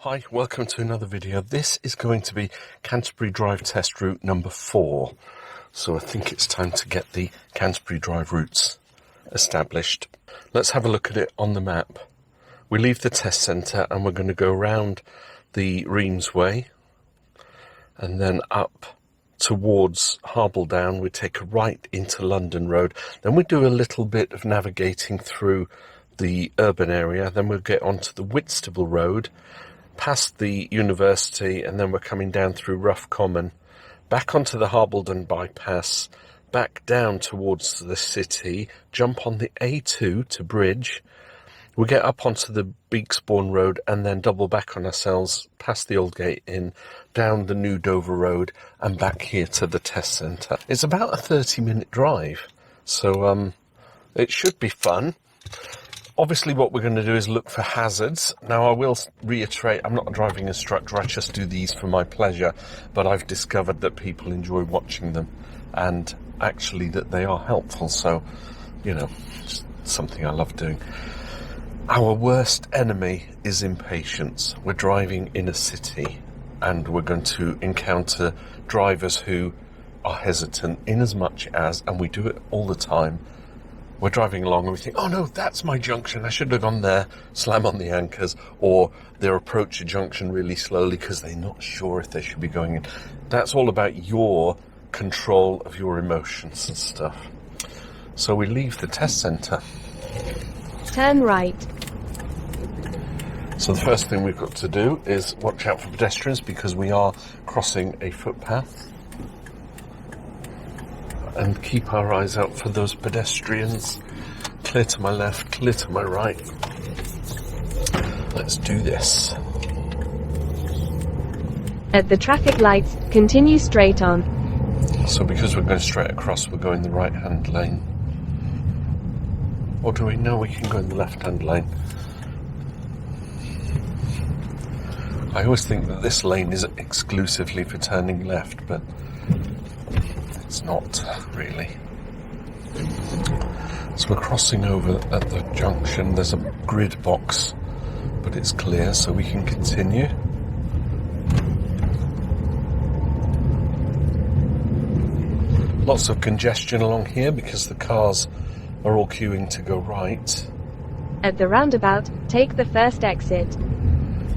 Hi, welcome to another video. This is going to be Canterbury Drive test route number 4. So I think it's time to get the Canterbury Drive routes established. Let's have a look at it on the map. We leave the test centre and we're going to go round the Reims Way and then up towards Harbledown. We take a right into London Road. Then we do a little bit of navigating through the urban area. Then we'll get onto the Whitstable Road, past the university, and then we're coming down through Rough Common, back onto the Harbledown bypass, back down towards the city, jump on the A2 to Bridge. We get up onto the Beaksbourne Road and then double back on ourselves past the Old Gate Inn, down the New Dover Road and back here to the test centre. It's about a 30-minute drive, so it should be fun. Obviously what we're going to do is look for hazards. Now I will reiterate, I'm not a driving instructor, I just do these for my pleasure, but I've discovered that people enjoy watching them and actually that they are helpful, so, you know, it's something I love doing. Our worst enemy is impatience. We're driving in a city and we're going to encounter drivers who are hesitant in as much as, and we do it all the time, we're driving along and we think, oh no, that's my junction, I should have gone there, slam on the anchors, or they approach a junction really slowly because they're not sure if they should be going in. That's all about your control of your emotions and stuff. So we leave the test centre. Turn right. So the first thing we've got to do is watch out for pedestrians because we are crossing a footpath. And keep our eyes out for those pedestrians. Clear to my left, clear to my right. Let's do this. At the traffic lights, continue straight on. So because we're going straight across, we're going the right-hand lane. Or do we know we can go in the left-hand lane? I always think that this lane is exclusively for turning left, but it's not really. So we're crossing over at the junction. There's a grid box, but it's clear, so we can continue. Lots of congestion along here because the cars are all queuing to go right. At the roundabout, take the first exit.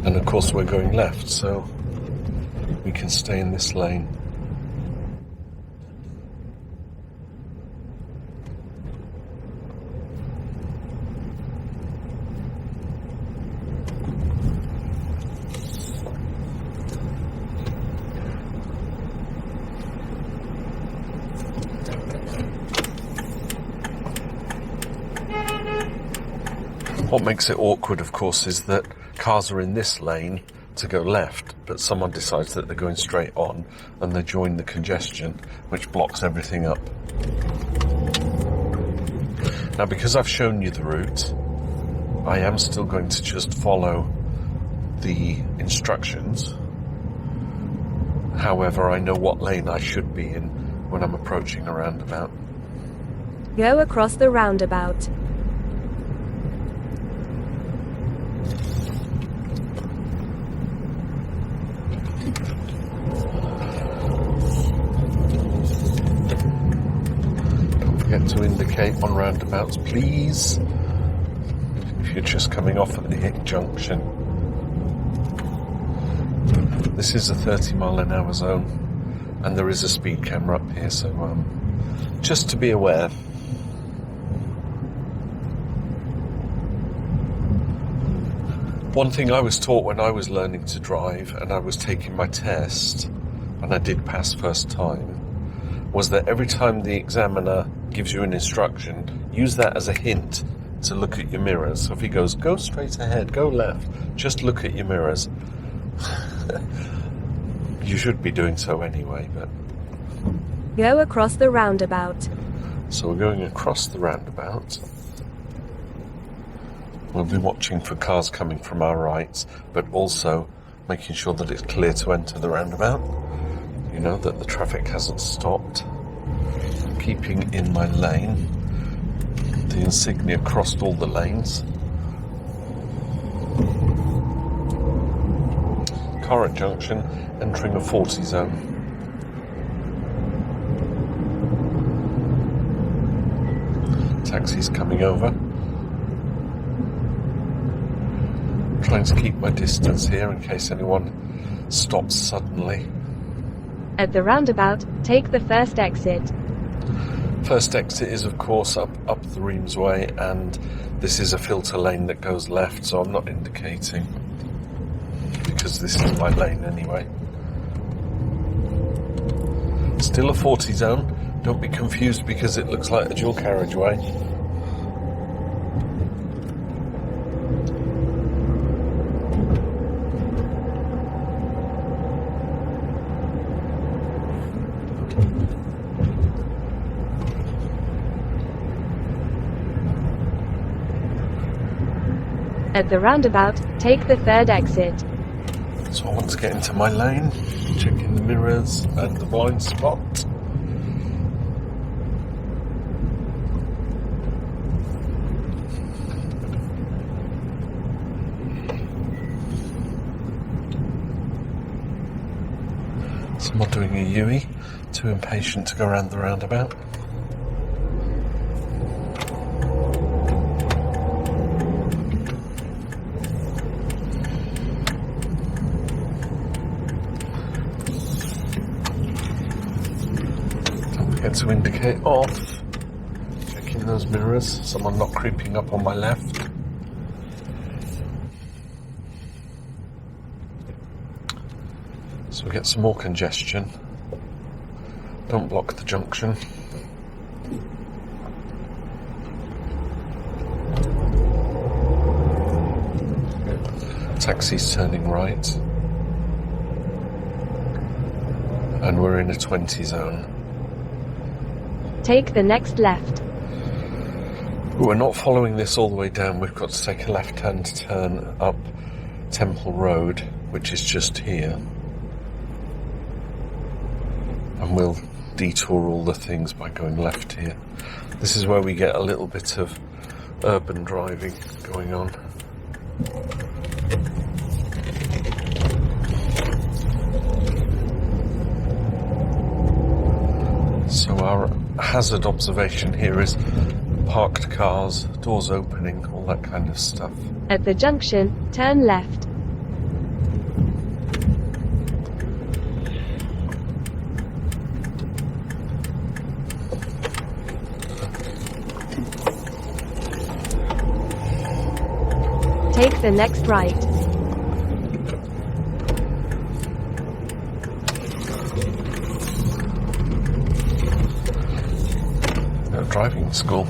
And of course we're going left, so we can stay in this lane. What makes it awkward, of course, is that cars are in this lane to go left, but someone decides that they're going straight on and they join the congestion, which blocks everything up. Now, because I've shown you the route, I am still going to just follow the instructions. However, I know what lane I should be in when I'm approaching a roundabout. Go across the roundabout. To indicate on roundabouts, please, if you're just coming off at the junction. This is a 30-mile-an-hour zone and there is a speed camera up here, so just to be aware. One thing I was taught when I was learning to drive and I was taking my test, and I did pass first time, was that every time the examiner gives you an instruction, use that as a hint to look at your mirrors. So if he goes, go straight ahead, go left, just look at your mirrors. You should be doing so anyway, but... Go across the roundabout. So we're going across the roundabout. We'll be watching for cars coming from our right, but also making sure that it's clear to enter the roundabout. You know, that the traffic hasn't stopped. Keeping in my lane. The insignia crossed all the lanes. car at junction, entering a 40 zone. Taxi's coming over. Trying to keep my distance here in case anyone stops suddenly. At the roundabout, take the first exit. First exit is of course up the Reims Way, and this is a filter lane that goes left, so I'm not indicating because this is my lane anyway. Still a 40 zone, don't be confused because it looks like a dual carriageway. At the roundabout, take the third exit. So I want to get into my lane, checking the mirrors and the blind spot. Someone doing a U-E, too impatient to go around the roundabout. To indicate off, checking those mirrors, someone not creeping up on my left. So we get some more congestion. Don't block the junction. Taxi's turning right. And we're in a 20 zone. Take the next left. We're not following this all the way down. We've got to take a left-hand turn up Temple Road, which is just here. And we'll detour all the things by going left here. This is where we get a little bit of urban driving going on. So our hazard observation here is parked cars, doors opening, all that kind of stuff. At the junction, turn left. Take the next right. Driving school.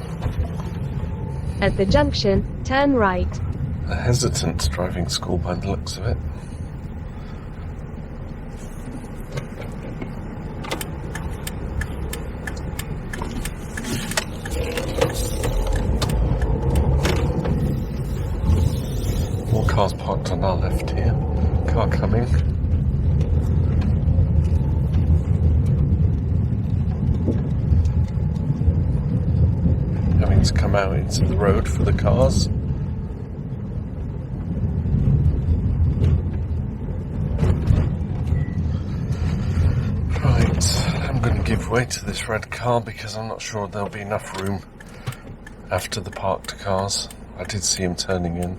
At the junction, turn right. A hesitant driving school by the looks of it. More cars parked on our left here. Car coming. To come out into the road for the cars. Right, I'm going to give way to this red car because I'm not sure there'll be enough room after the parked cars. I did see him turning in.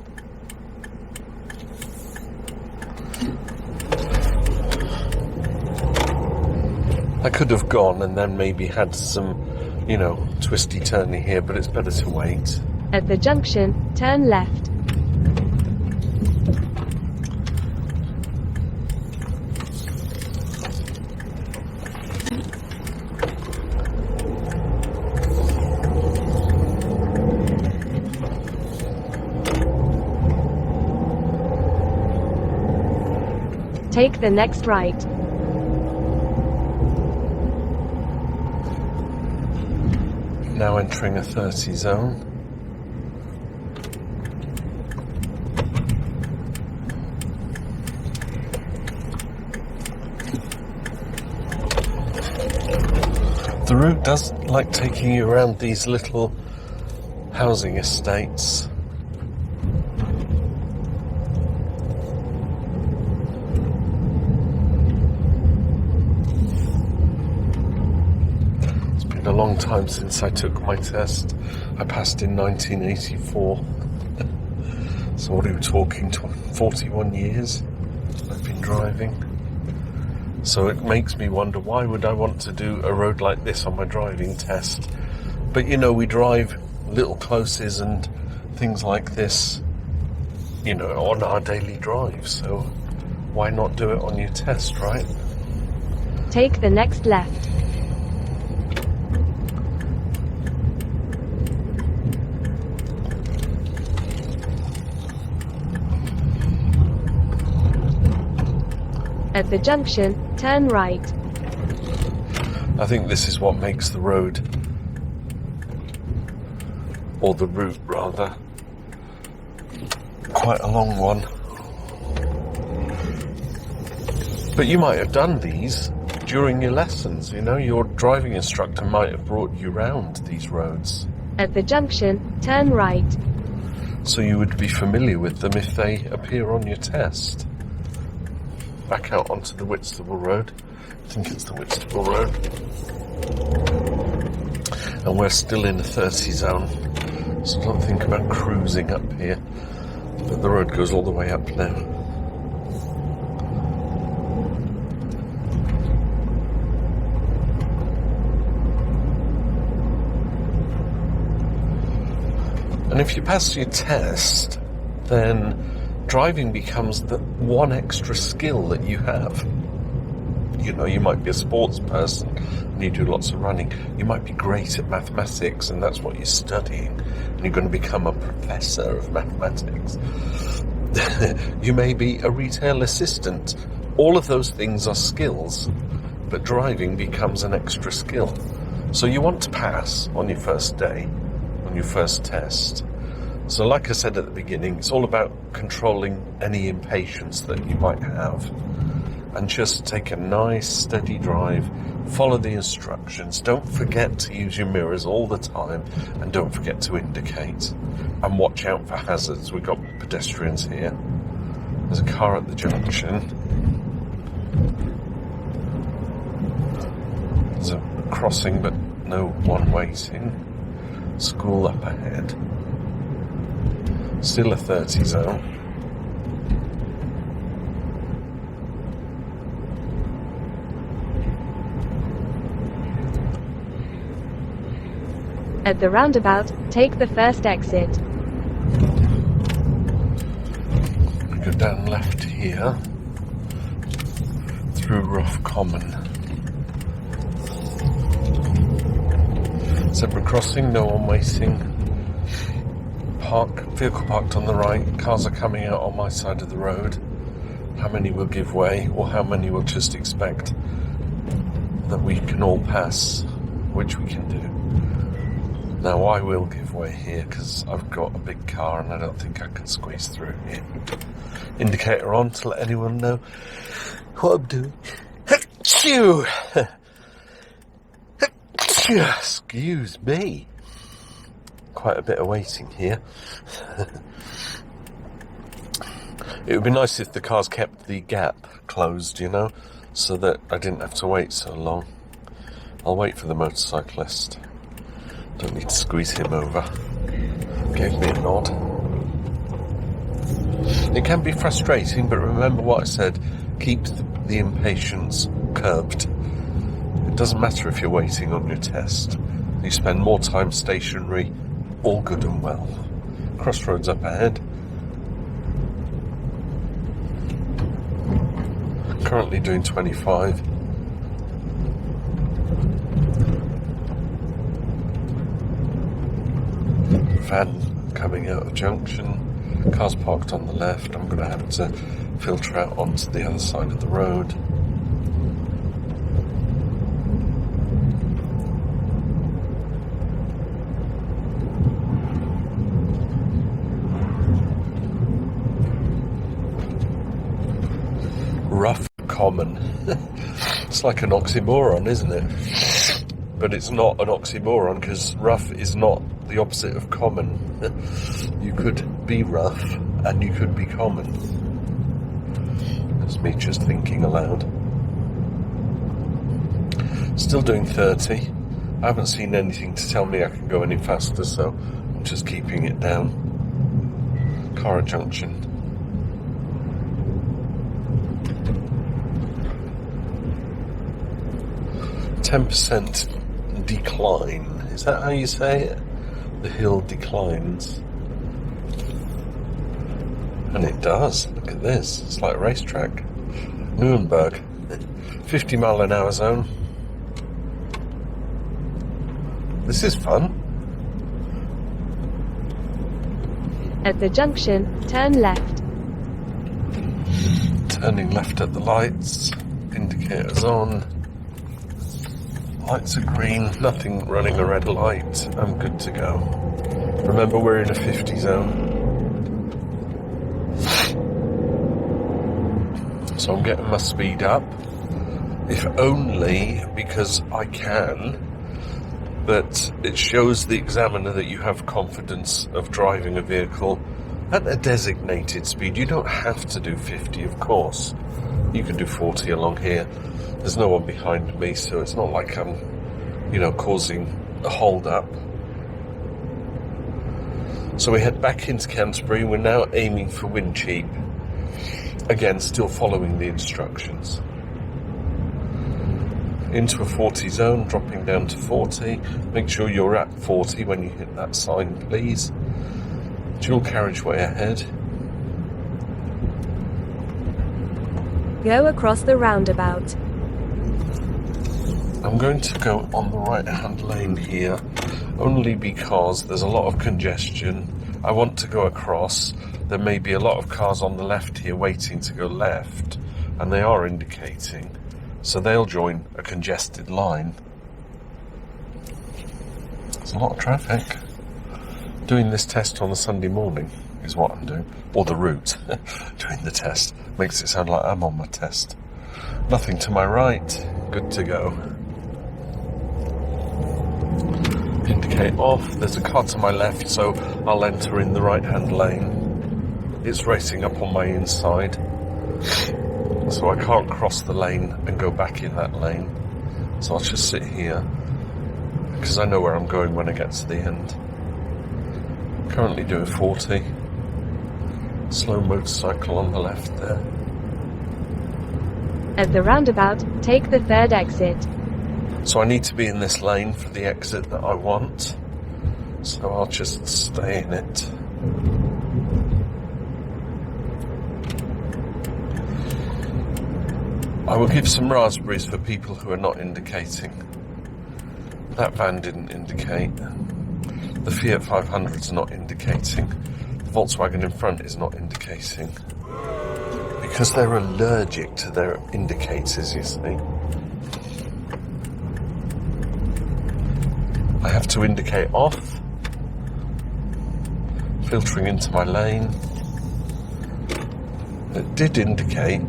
I could have gone and then maybe had some, you know, twisty turny here, but it's better to wait. At the junction, turn left. Take the next right. Now entering a 30 zone. The route does like taking you around these little housing estates. been a long time since I took my test. I passed in 1984. So what are we talking, 41 years I've been driving. So it makes me wonder, why would I want to do a road like this on my driving test? But you know, we drive little closes and things like this, you know, on our daily drive. So why not do it on your test, right? Take the next left. At the junction, turn right. I think this is what makes the road, or the route rather, quite a long one. But you might have done these during your lessons, you know, your driving instructor might have brought you round these roads. At the junction, turn right. So you would be familiar with them if they appear on your test. Back out onto the Whitstable Road. I think it's the Whitstable Road. And we're still in the 30 zone, so don't think about cruising up here. But the road goes all the way up now. And if you pass your test, then driving becomes the one extra skill that you have. You know, you might be a sports person and you do lots of running. You might be great at mathematics and that's what you're studying. And you're going to become a professor of mathematics. You may be a retail assistant. All of those things are skills, but driving becomes an extra skill. So you want to pass on your first day, on your first test. So like I said at the beginning, it's all about controlling any impatience that you might have. And just take a nice steady drive, follow the instructions, don't forget to use your mirrors all the time, and don't forget to indicate. And watch out for hazards. We've got pedestrians here. There's a car at the junction. There's a crossing but no one waiting. School up ahead. Still a 30 zone. At the roundabout, take the first exit. We go down left here, through Rough Common. Zebra crossing, no one waiting. Vehicle parked on the right, cars are coming out on my side of the road. How many will give way, or how many will just expect that we can all pass, which we can do. Now I will give way here because I've got a big car and I don't think I can squeeze through here. Indicator on to let anyone know what I'm doing. Excuse me. Quite a bit of waiting here. It would be nice if the cars kept the gap closed, you know, so that I didn't have to wait so long. I'll wait for the motorcyclist. Don't need to squeeze him over. Gave me a nod. It can be frustrating, but remember what I said. Keep the impatience curbed. It doesn't matter if you're waiting on your test. You spend more time stationary, all good and well. Crossroads up ahead. Currently doing 25. Van coming out of junction. Cars parked on the left. I'm going to have to filter out onto the other side of the road. Rough Common. It's like an oxymoron, isn't it? But it's not an oxymoron because rough is not the opposite of common. You could be rough and you could be common. That's me just thinking aloud. Still doing 30. I haven't seen anything to tell me I can go any faster, so I'm just keeping it down. Cara Junction. %10 decline. Is that how you say it? The hill declines. And it does. Look at this. It's like a racetrack. Nuremberg. 50 mile an hour zone. This is fun. At the junction, turn left. Turning left at the lights. Indicators on. Lights are green. Nothing running a red light. I'm good to go. Remember, we're in a 50 zone. So I'm getting my speed up. If only because I can. But it shows the examiner that you have confidence of driving a vehicle at a designated speed. You don't have to do 50, of course. You can do 40 along here. There's no one behind me, so it's not like I'm, causing a hold-up. So we head back into Canterbury. We're now aiming for Wincheap. Again, still following the instructions. Into a 40 zone, dropping down to 40. Make sure you're at 40 when you hit that sign, please. Dual carriageway ahead. Go across the roundabout. I'm going to go on the right-hand lane here, only because there's a lot of congestion. I want to go across. There may be a lot of cars on the left here waiting to go left, and they are indicating. So they'll join a congested line. There's a lot of traffic. Doing this test on a Sunday morning is what I'm doing. Or the route. Doing the test. Makes it sound like I'm on my test. Nothing to my right. Good to go. Indicate off. There's a car to my left, so I'll enter in the right-hand lane. It's racing up on my inside. So I can't cross the lane and go back in that lane. So I'll just sit here, because I know where I'm going when I get to the end. Currently doing 40. Slow motorcycle on the left there. At the roundabout, take the third exit. So I need to be in this lane for the exit that I want. So I'll just stay in it. I will give some raspberries for people who are not indicating. That van didn't indicate. The Fiat 500's not indicating. The Volkswagen in front is not indicating. Because they're allergic to their indicators, you see. I have to indicate off. Filtering into my lane. It did indicate.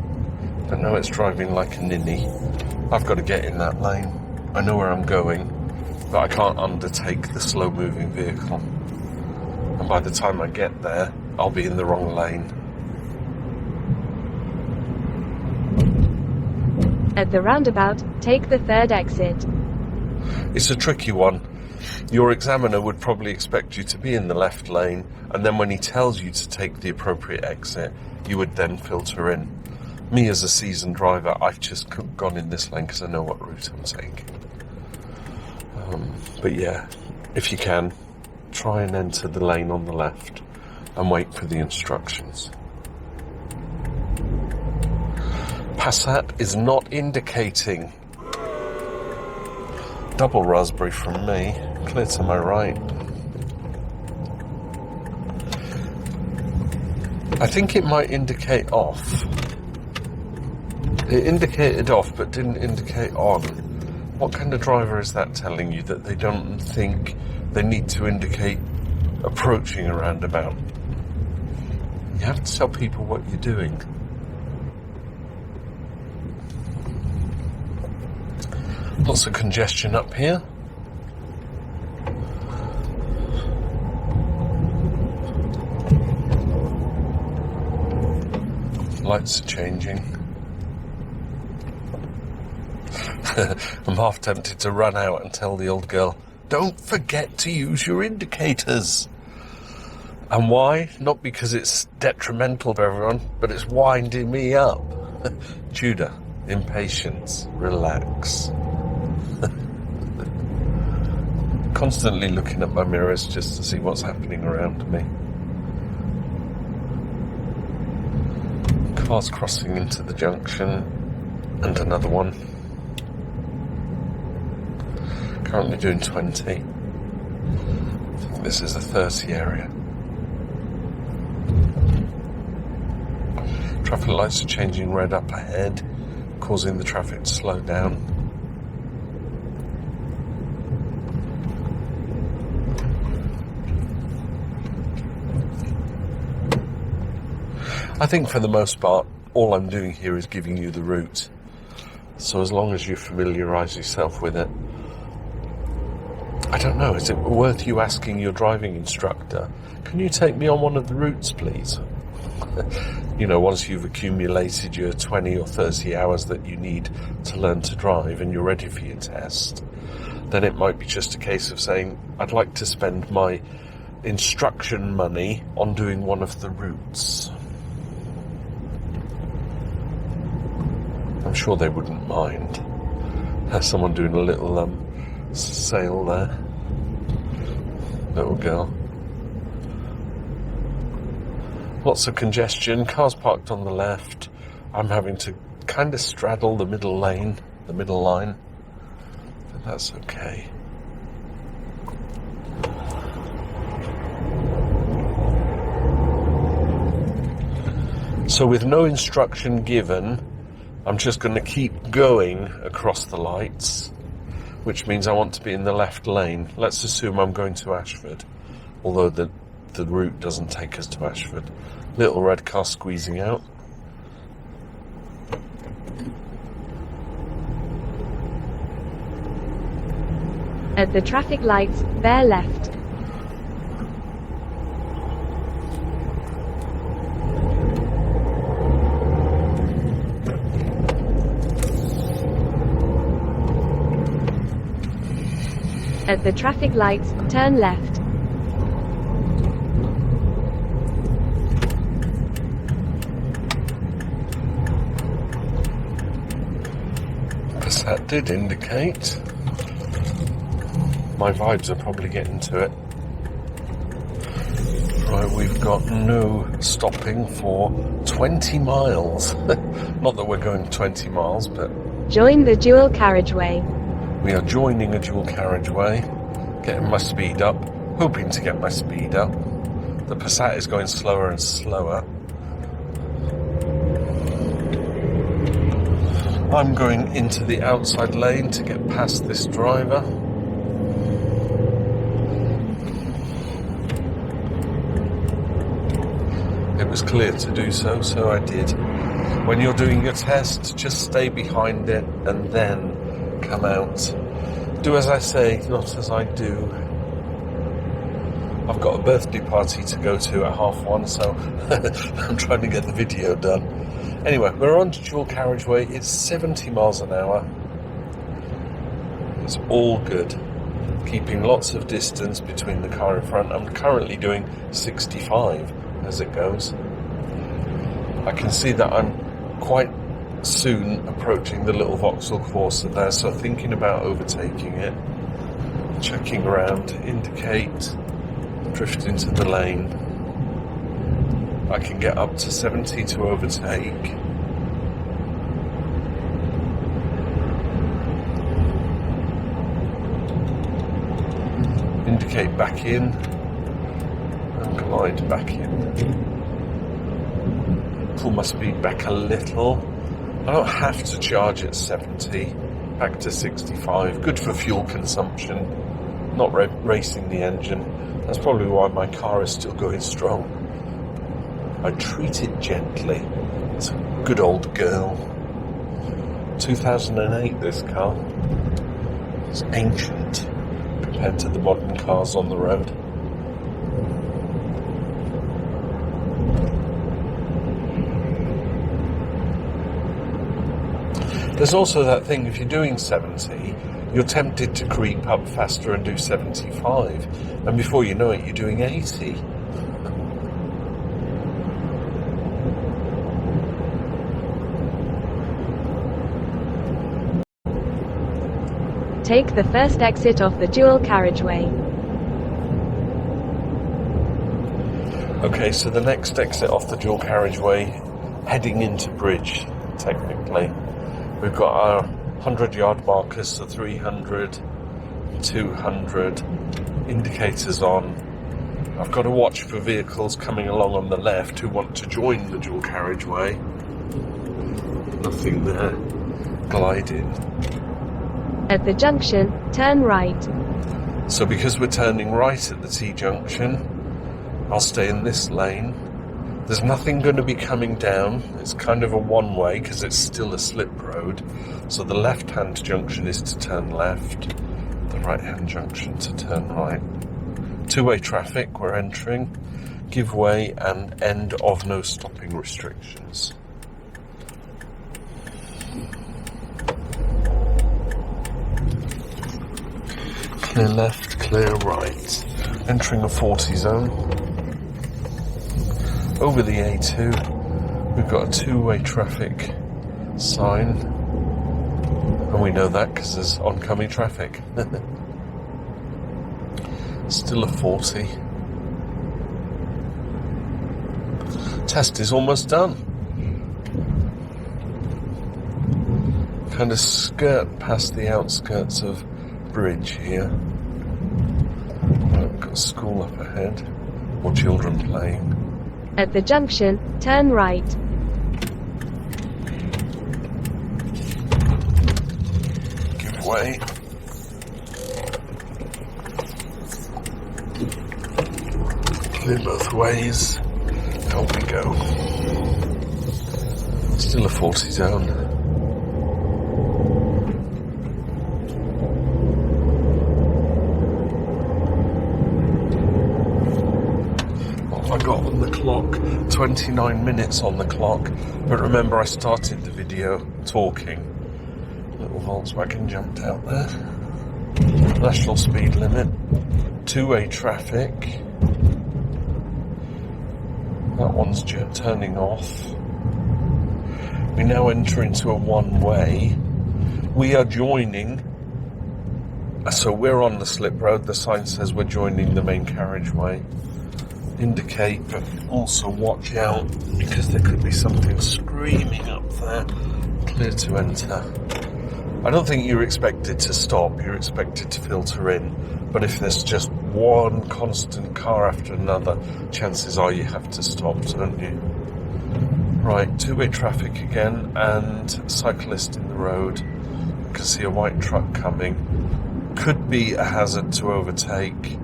But now it's driving like a ninny. I've got to get in that lane. I know where I'm going, but I can't undertake the slow-moving vehicle. And by the time I get there, I'll be in the wrong lane. At the roundabout, take the third exit. It's a tricky one. Your examiner would probably expect you to be in the left lane, and then when he tells you to take the appropriate exit, you would then filter in. Me as a seasoned driver, I've just gone in this lane because I know what route I'm taking. But yeah, if you can, try and enter the lane on the left and wait for the instructions. Passat is not indicating. Double raspberry from me, clear to my right. I think it might indicate off. It indicated off, but didn't indicate on. What kind of driver is that telling you that they don't think they need to indicate approaching a roundabout? You have to tell people what you're doing. Lots of congestion up here. Lights are changing. I'm half tempted to run out and tell the old girl, don't forget to use your indicators. And why? Not because it's detrimental to everyone, but it's winding me up. Judah, impatience, relax. Constantly looking at my mirrors just to see what's happening around me. Cars crossing into the junction, and another one. Currently doing 20. I think this is a 30 area. Traffic lights are changing red up ahead, causing the traffic to slow down. I think for the most part, all I'm doing here is giving you the route. So as long as you familiarise yourself with it, I don't know, is it worth you asking your driving instructor, can you take me on one of the routes, please? You know, once you've accumulated your 20 or 30 hours that you need to learn to drive and you're ready for your test, then it might be just a case of saying, I'd like to spend my instruction money on doing one of the routes. I'm sure they wouldn't mind. There's someone doing a little sale there. Little girl. Lots of congestion, cars parked on the left. I'm having to kind of straddle the middle lane, the middle line. But that's okay. So with no instruction given, I'm just going to keep going across the lights, which means I want to be in the left lane. Let's assume I'm going to Ashford, although the route doesn't take us to Ashford. Little red car squeezing out. At the traffic lights, bear left. At the traffic lights, turn left. That did indicate. My vibes are probably getting to it. Right, we've got no stopping for 20 miles. Not that we're going 20 miles, but... Join the dual carriageway. We are joining a dual carriageway, getting my speed up, hoping to get my speed up. The Passat is going slower and slower. I'm going into the outside lane to get past this driver. It was clear to do so, so I did. When you're doing your test, just stay behind it and then come out. Do as I say, not as I do. I've got a birthday party to go to at 1:30, so I'm trying to get the video done. Anyway, we're on to dual carriageway. It's 70 miles an hour. It's all good. Keeping lots of distance between the car in front. I'm currently doing 65 as it goes. I can see that I'm quite soon approaching the little Vauxhall Corsa there, so thinking about overtaking it, checking around, indicate, drift into the lane. I can get up to 70 to overtake. Indicate back in and glide back in. Pull my speed back a little. I don't have to charge at 70, back to 65. Good for fuel consumption, not racing the engine. That's probably why my car is still going strong. I treat it gently. It's a good old girl. 2008, this car. It's ancient compared to the modern cars on the road. There's also that thing, if you're doing 70, you're tempted to creep up faster and do 75. And before you know it, you're doing 80. Take the first exit off the dual carriageway. Okay, so the next exit off the dual carriageway, heading into Bridge, technically. We've got our 100-yard markers, so 300, 200, indicators on. I've got to watch for vehicles coming along on the left who want to join the dual carriageway. Nothing there. Gliding. At the junction, turn right. So because we're turning right at the T-junction, I'll stay in this lane. There's nothing going to be coming down. It's kind of a one-way because it's still a slip road. So the left-hand junction is to turn left, the right-hand junction to turn right. Two-way traffic we're entering. Give way and end of no stopping restrictions. Clear left, clear right. Entering a 40 zone. Over the A2, we've got a two-way traffic sign. And we know that because there's oncoming traffic. Still a 40. Test is almost done. Kind of skirt past the outskirts of Bridge here. We've got a school up ahead, or children playing. At the junction, turn right. Give way. Clear both ways. Out we go. Still a 40 zone. I got on the clock, 29 minutes on the clock, but remember I started the video talking. Little Volkswagen jumped out there. National speed limit, two-way traffic. That one's turning off. We now enter into a one-way. We are joining, so we're on the slip road. The sign says we're joining the main carriageway. Indicate, but also watch out because there could be something screaming up there. Clear to enter. I don't think you're expected to stop, you're expected to filter in, but if there's just one constant car after another, chances are you have to stop, don't you? Right, two-way traffic again, and cyclist in the road. You can see a white truck coming. Could be a hazard to overtake.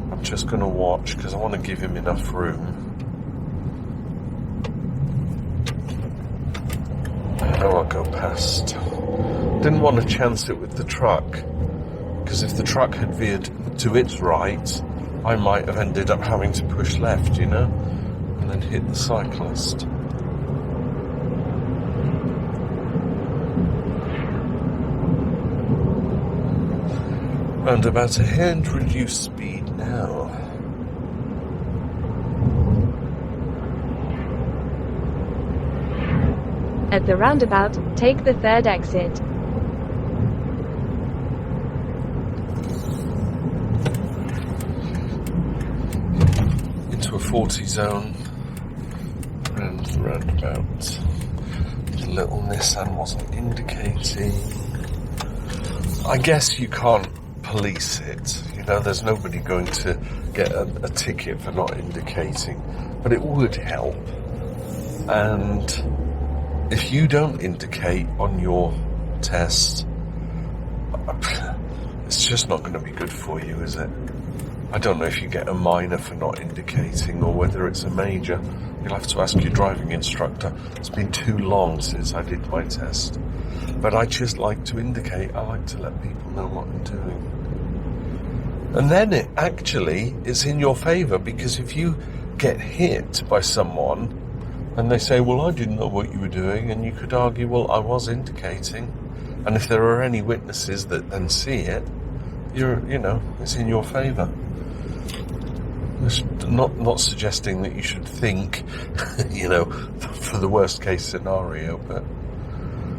I'm just going to watch because I want to give him enough room. I know I'll go past. Didn't want to chance it with the truck because if the truck had veered to its right, I might have ended up having to push left, you know, and then hit the cyclist. Roundabout ahead, reduce speed now. At the roundabout, take the third exit. Into a 40 zone. Round the roundabout. The little Nissan wasn't indicating. I guess you can't police it, you know, there's nobody going to get a ticket for not indicating, but it would help. And if you don't indicate on your test, it's just not going to be good for you, is it? I don't know if you get a minor for not indicating or whether it's a major. You'll have to ask your driving instructor. It's been too long since I did my test. But I just like to indicate. I like to let people know what I'm doing. And then it actually is in your favour, because if you get hit by someone And they say, well, I didn't know what you were doing, and you could argue, well, I was indicating. And if there are any witnesses that then see it, it's in your favour. It's not suggesting that you should think, for the worst case scenario, but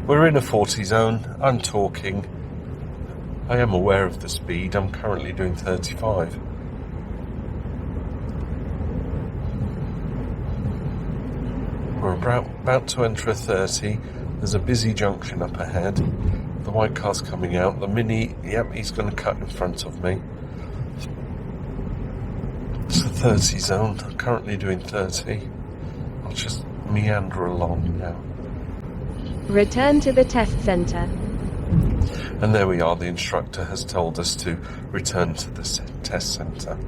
we're in a 40 zone. I'm talking. I am aware of the speed. I'm currently doing 35. We're about to enter a 30. There's a busy junction up ahead. The white car's coming out. The Mini, yep, he's going to cut in front of me. It's a 30 zone. I'm currently doing 30. I'll just meander along now. Return to the test centre. And there we are. The instructor has told us to return to the test centre.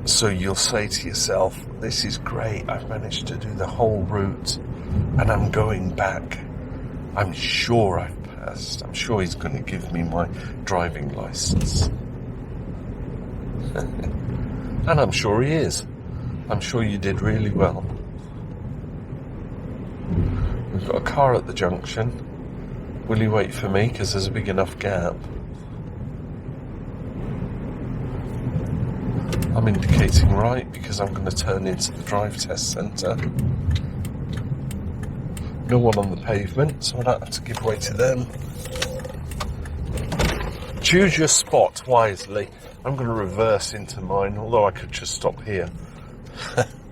So you'll say to yourself, this is great. I've managed to do the whole route and I'm going back. I'm sure I've passed. I'm sure he's going to give me my driving licence. And I'm sure he is. I'm sure you did really well. We've got a car at the junction. Will he wait for me? Because there's a big enough gap. I'm indicating right because I'm going to turn into the drive test centre. No one on the pavement, so I don't have to give way to them. Choose your spot wisely. I'm going to reverse into mine, although I could just stop here.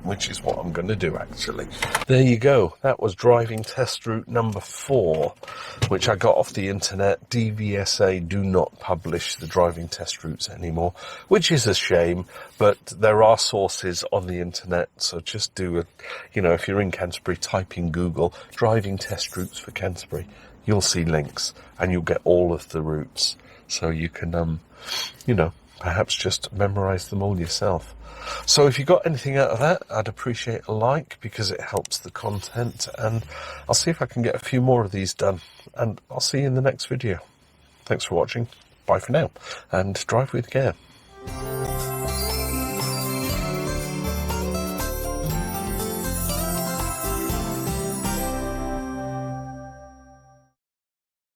Which is what I'm going to do, actually. There you go. That was driving test route number 4, which I got off the internet. DVSA do not publish the driving test routes anymore, which is a shame, but there are sources on the internet, so just do if you're in Canterbury, type in Google, driving test routes for Canterbury. You'll see links, and you'll get all of the routes, so you can, perhaps just memorise them all yourself. So if you got anything out of that, I'd appreciate a like because it helps the content, and I'll see if I can get a few more of these done, and I'll see you in the next video. Thanks for watching. Bye for now, and drive with care.